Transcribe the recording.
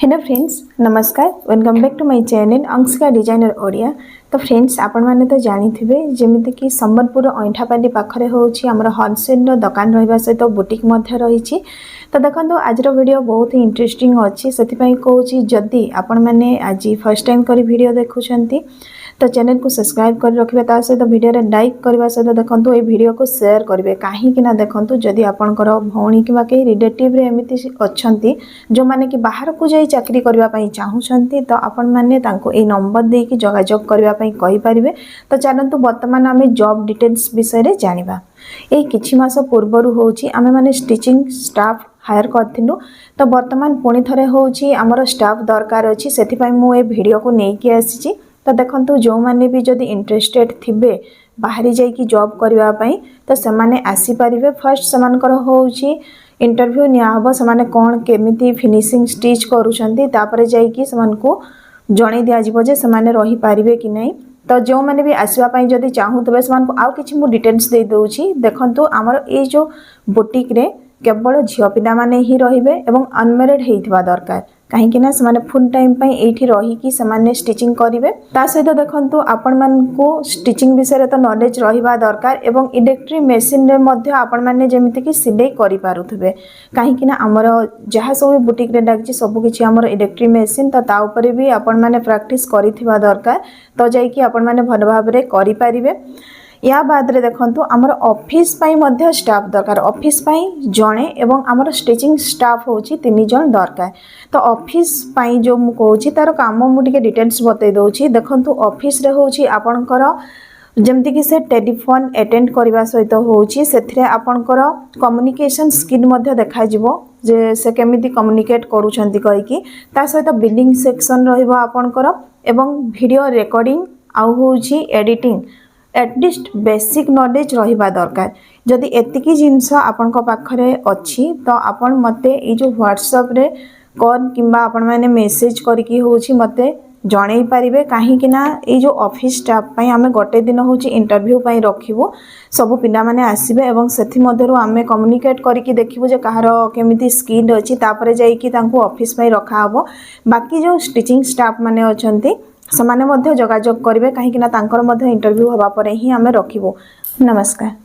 Hello friends, नमस्कार। Welcome back to my channel Anshika designer Odia. तो friends, आपण माने तो जानी थिबे जेमिति कि संबलपुर अइंठापाली पाखरे होउछि हमर होलसेल रो दुकान रहिबा सहित बुटीक मध्य रहिछि। तो देखंतु आजरो वीडियो बहुत ही इंटरेस्टिंग अछि, सेति पई कहूछि जदी आपण माने आज फर्स्ट टाइम करी वीडियो देखुछंती तो चैनल को सब्सक्राइब कर रखिबे, ता सहित वीडियो रे लाइक करबा सहित देखंतु ए वीडियो को शेयर करिवे। काहे कि ना देखंतु जदी आपनकर भौणी किबा के रिलेटिव रे एमिति अछंती जो माने कि बाहर को जाई चाकरी करबा पई चाहुछंती तो आपण माने तांको ए नंबर दे कि जोगाजोग करबा पई कहि परिबे। तो चलंतु वर्तमान आमे जॉब डिटेल्स विषय रे जानिबा। ए किछि मास पूर्वरु होउची आमे माने स्टिचिंग स्टाफ हायर करथिलु, तो वर्तमान पुणी थरे होउची हमर स्टाफ दरकार अछि, सेति पई मु ए वीडियो को नै कि आसीची। तो देखंतु जो माने भी जदी इंटरेस्टेड थिबे बाहरी जाई कि जॉब करबा पई तो से माने आसी परिबे। फर्स्ट समानकर होउची इंटरव्यू निया हबो, समाने कोन केमिति फिनिशिंग स्टिच करूछंती तापरे जाई कि समान को जणे दिया जिवो जे समाने रही पारिबे कि नै। तो जो माने भी आसीबा पई जदी चाहू तबे समान को आउ किछि मु डिटेल्स दे दोउची। देखंतु हमर ए जो बुटीक रे केवल झियो पिला माने ही रहिबे एवं अनमेरिड हेइथबा दरकार, काहे कि ना समाने फुल टाइम पई एठी रही कि समाने स्टिचिंग करिवे। ता सहित देखंतु आपण मान को स्टिचिंग विषय रे तो नॉलेज रहिबा दरकार एवं इलेक्ट्रिक मशीन रे मध्ये आपण माने जेमिति कि सिलाई करि पारुथबे, काहे कि ना हमर जहा सब बुटीक रे लागछि सब किछि हमर इलेक्ट्रिक मशीन, तो ता ऊपर भी आपण माने प्रैक्टिस करिथिबा दरकार, तो जाई कि आपण माने भल भाबरे करि पारिबे। या बाद रे देखंतु हमर ऑफिस पई मध्ये स्टाफ दरकार, ऑफिस पई जणे एवं हमर स्टिचिंग स्टाफ होछि 3 जण दरकार। तो ऑफिस पई जो मु कहूछि तार काम मु टिके डिटेल्स बतै दोछि। देखंतु ऑफिस रे होछि आपनकर जेमति कि से टेलीफोन अटेंड करबा सहित होछि, सेथिरे आपनकर कम्युनिकेशन स्किल मध्ये देखा जिवो जे से केमिति कम्युनिकेट करूछंती कहि कि। ता सहित बिलिंग सेक्शन रहइबो आपनकर एवं वीडियो रिकॉर्डिंग आउ होछि एडिटिंग, एटलिस्ट बेसिक नॉलेज रहिबा दरकार। जदि एतिकी जिंस आपन को पाखरे अछि तो आपन मते ए जो व्हाट्सएप रे कॉल किंबा आपन माने मेसेज करके होछि मते जणै पारिबे, काहे कि ना ए जो ऑफिस स्टाफ पई हमें गोटे दिन होछि इंटरव्यू पई रखिबो। सब पिला माने आसीबे एवं सेथि मध्यरु हमें कम्युनिकेट करके देखिबो जे कहारो केमिति स्किल अछि, तापरे जाई कि तांको ऑफिस पई रखा हबो। बाकी जो स्टिचिंग स्टाफ माने अछंती समाने मध्ये जोगाजोग करिवे, काहे कि ना तांकर मध्ये इंटरव्यू हबा परे ही हमें रखिबो। नमस्कार।